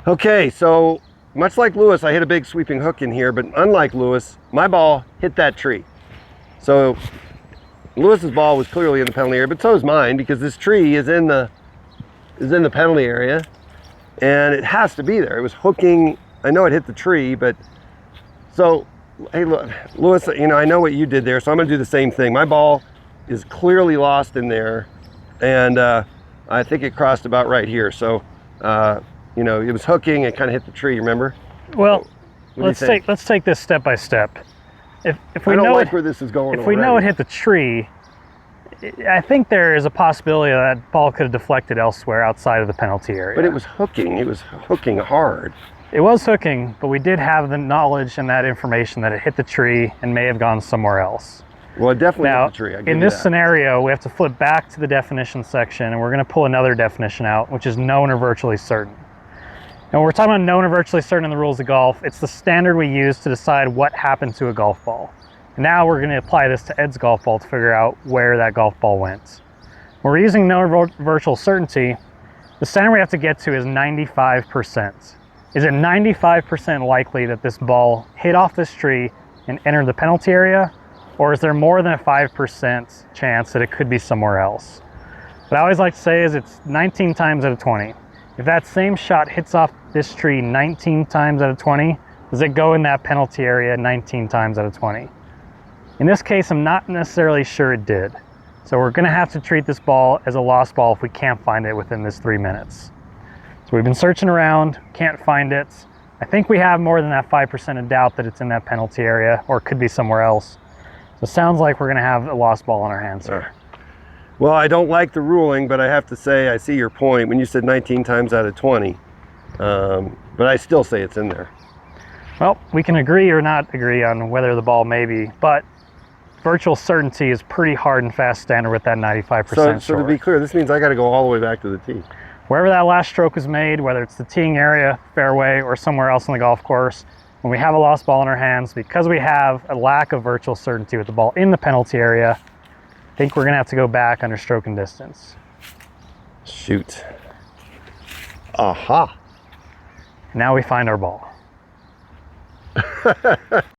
Okay, so much like Lewis, I hit a big sweeping hook in here, but unlike Lewis, my ball hit that tree. So Lewis's ball was clearly in the penalty area, but so is mine, because this tree is in the penalty area, and it has to be there. It was hooking. I know it hit the tree, but so hey, look, Lewis, you know, I know what you did there, so I'm gonna do the same thing. My ball is clearly lost in there, and I think it crossed about right here. So you know, it was hooking and kind of hit the tree, remember? Well, let's take this step by step. If we I don't know like where this is going. If we know it hit the tree, I think there is a possibility that ball could have deflected elsewhere outside of the penalty area. But it was hooking. It was hooking hard. It was hooking, but we did have the knowledge and that information that it hit the tree and may have gone somewhere else. Well, it definitely Now, hit the tree. in this scenario, we have to flip back to the definition section, and we're going to pull another definition out, which is known or virtually certain. And when we're talking about known or virtually certain in the rules of golf, it's the standard we use to decide what happened to a golf ball. And now we're going to apply this to Ed's golf ball to figure out where that golf ball went. When we're using known or virtual certainty, the standard we have to get to is 95%. Is it 95% likely that this ball hit off this tree and entered the penalty area? Or is there more than a 5% chance that it could be somewhere else? What I always like to say is it's 19 times out of 20. If that same shot hits off this tree 19 times out of 20, does it go in that penalty area 19 times out of 20? In this case, I'm not necessarily sure it did. So we're gonna have to treat this ball as a lost ball if we can't find it within this 3 minutes. So we've been searching around, can't find it. I think we have more than that 5% of doubt that it's in that penalty area, or it could be somewhere else. So it sounds like we're gonna have a lost ball on our hands here. Well, I don't like the ruling, but I have to say I see your point when you said 19 times out of 20. But I still say it's in there. Well, we can agree or not agree on whether the ball may be, but virtual certainty is pretty hard and fast standard with that 95%. So to be clear, this means I got to go all the way back to the tee. Wherever that last stroke was made, whether it's the teeing area, fairway, or somewhere else on the golf course, when we have a lost ball in our hands, because we have a lack of virtual certainty with the ball in the penalty area, I think we're gonna have to go back under stroke and distance. Shoot. Aha. Now we find our ball.